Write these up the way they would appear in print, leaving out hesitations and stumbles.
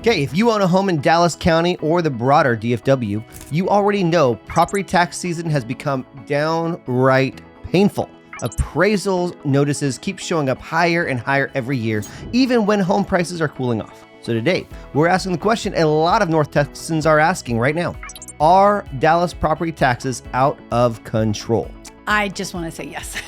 Okay, if you own a home in Dallas County or the broader DFW, you already know property tax season has become downright painful. Appraisal notices keep showing up higher and higher every year, even when home prices are cooling off. So today, we're asking the question a lot of North Texans are asking right now. Are Dallas property taxes out of control? I just want to say yes.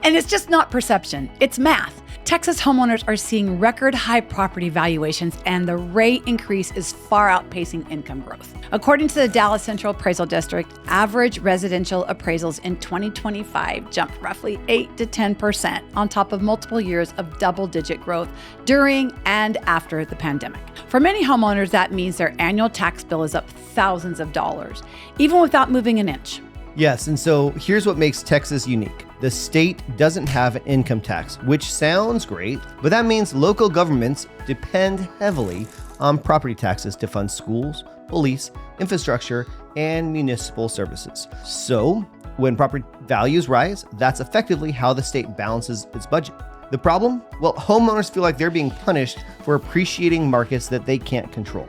And it's just not perception, it's math. Texas homeowners are seeing record high property valuations, and the rate increase is far outpacing income growth. According to the Dallas Central Appraisal District, average residential appraisals in 2025 jumped roughly 8 to 10% on top of multiple years of double-digit growth during and after the pandemic. For many homeowners, that means their annual tax bill is up thousands of dollars, even without moving an inch. Yes, and so here's what makes Texas unique. The state doesn't have an income tax, which sounds great, but that means local governments depend heavily on property taxes to fund schools, police, infrastructure, and municipal services. So when property values rise, that's effectively how the state balances its budget. The problem? Well, homeowners feel like they're being punished for appreciating markets that they can't control.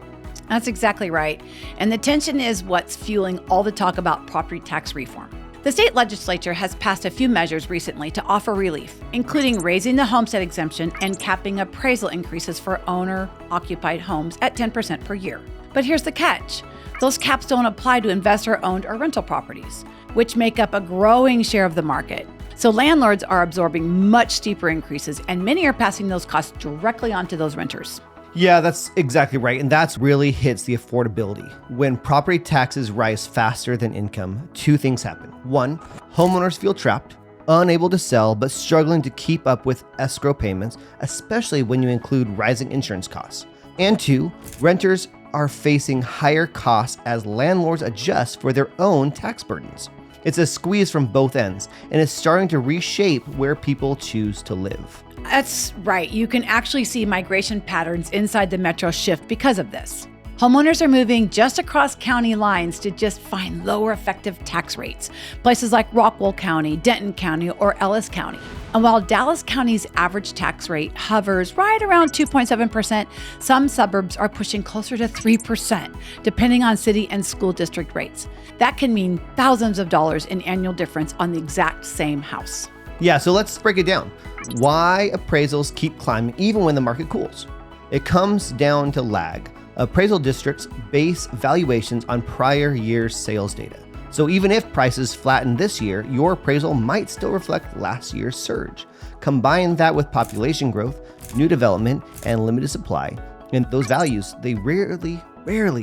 That's exactly right. And the tension is what's fueling all the talk about property tax reform. The state legislature has passed a few measures recently to offer relief, including raising the homestead exemption and capping appraisal increases for owner-occupied homes at 10% per year. But here's the catch. Those caps don't apply to investor-owned or rental properties, which make up a growing share of the market. So landlords are absorbing much steeper increases, and many are passing those costs directly onto those renters. Yeah, that's exactly right. And that's really hits the affordability. When property taxes rise faster than income, two things happen. One, homeowners feel trapped, unable to sell, but struggling to keep up with escrow payments, especially when you include rising insurance costs. And two, renters are facing higher costs as landlords adjust for their own tax burdens. It's a squeeze from both ends, and it's starting to reshape where people choose to live. That's right. You can actually see migration patterns inside the metro shift because of this. Homeowners are moving just across county lines to just find lower effective tax rates. Places like Rockwell County, Denton County, or Ellis County. And while Dallas County's average tax rate hovers right around 2.7%, some suburbs are pushing closer to 3%, depending on city and school district rates. That can mean thousands of dollars in annual difference on the exact same house. Yeah, so let's break it down. Why appraisals keep climbing even when the market cools? It comes down to lag. Appraisal districts base valuations on prior year's sales data. So even if prices flatten this year, your appraisal might still reflect last year's surge. Combine that with population growth, new development, and limited supply, and those values, they rarely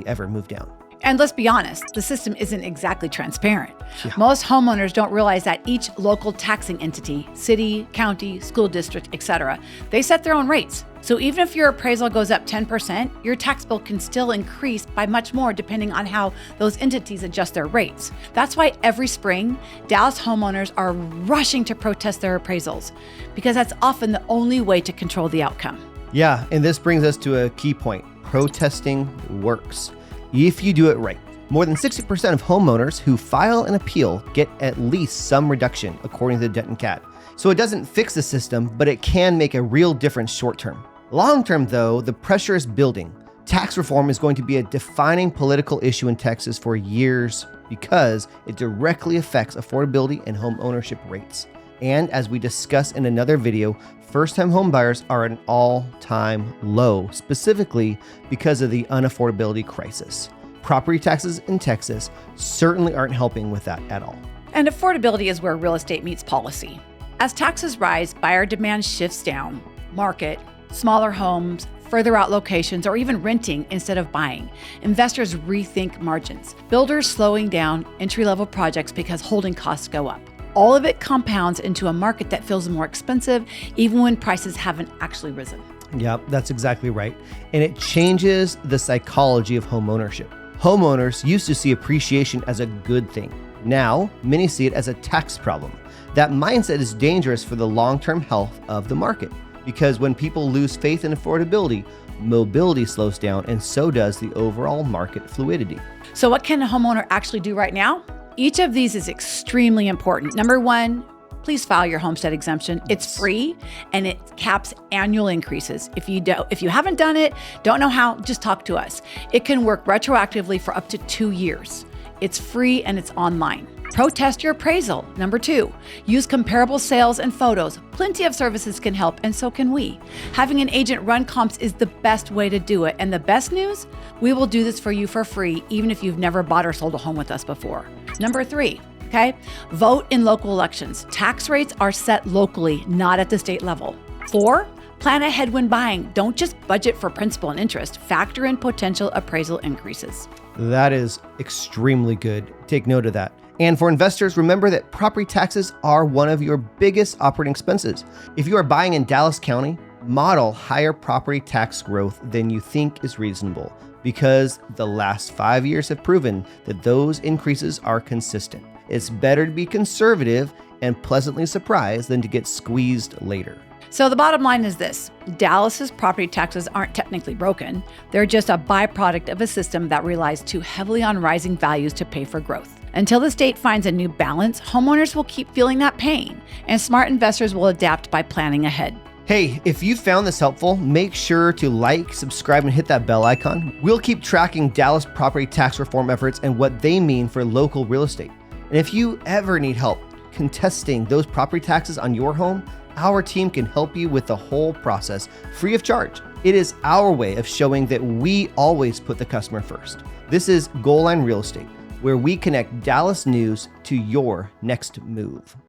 ever move down. And let's be honest, the system isn't exactly transparent. Yeah. Most homeowners don't realize that each local taxing entity, city, county, school district, etc., they set their own rates. So even if your appraisal goes up 10%, your tax bill can still increase by much more depending on how those entities adjust their rates. That's why every spring, Dallas homeowners are rushing to protest their appraisals, because that's often the only way to control the outcome. Yeah, and this brings us to a key point. Protesting works. If you do it right. More than 60% of homeowners who file an appeal get at least some reduction, according to the Denton CAT. So it doesn't fix the system, but it can make a real difference short term. Long term, though, the pressure is building. Tax reform is going to be a defining political issue in Texas for years because it directly affects affordability and home ownership rates. And as we discussed in another video, first-time home buyers are at an all-time low, specifically because of the unaffordability crisis. Property taxes in Texas certainly aren't helping with that at all. And affordability is where real estate meets policy. As taxes rise, buyer demand shifts down. Market, smaller homes, further out locations, or even renting instead of buying. Investors rethink margins. Builders slowing down entry-level projects because holding costs go up. All of it compounds into a market that feels more expensive, even when prices haven't actually risen. Yep, that's exactly right. And it changes the psychology of home ownership. Homeowners used to see appreciation as a good thing. Now, many see it as a tax problem. That mindset is dangerous for the long-term health of the market, because when people lose faith in affordability, mobility slows down, and so does the overall market fluidity. So what can a homeowner actually do right now? Each of these is extremely important. Number one, please file your homestead exemption. It's free and it caps annual increases. If you haven't done it, don't know how, just talk to us. It can work retroactively for up to 2 years. It's free and it's online. Protest your appraisal. Number 2, use comparable sales and photos. Plenty of services can help, and so can we. Having an agent run comps is the best way to do it. And the best news, we will do this for you for free, even if you've never bought or sold a home with us before. Number 3, okay, vote in local elections. Tax rates are set locally, not at the state level. 4, plan ahead when buying. Don't just budget for principal and interest. Factor in potential appraisal increases. That is extremely good. Take note of that. And for investors, remember that property taxes are one of your biggest operating expenses. If you are buying in Dallas County, model higher property tax growth than you think is reasonable, because the last 5 years have proven that those increases are consistent. It's better to be conservative and pleasantly surprised than to get squeezed later. So the bottom line is this: Dallas's property taxes aren't technically broken. They're just a byproduct of a system that relies too heavily on rising values to pay for growth. Until the state finds a new balance, homeowners will keep feeling that pain, and smart investors will adapt by planning ahead. Hey, if you found this helpful, make sure to like, subscribe, and hit that bell icon. We'll keep tracking Dallas property tax reform efforts and what they mean for local real estate. And if you ever need help contesting those property taxes on your home, our team can help you with the whole process free of charge. It is our way of showing that we always put the customer first. This is GoalLine Real Estate, where we connect Dallas news to your next move.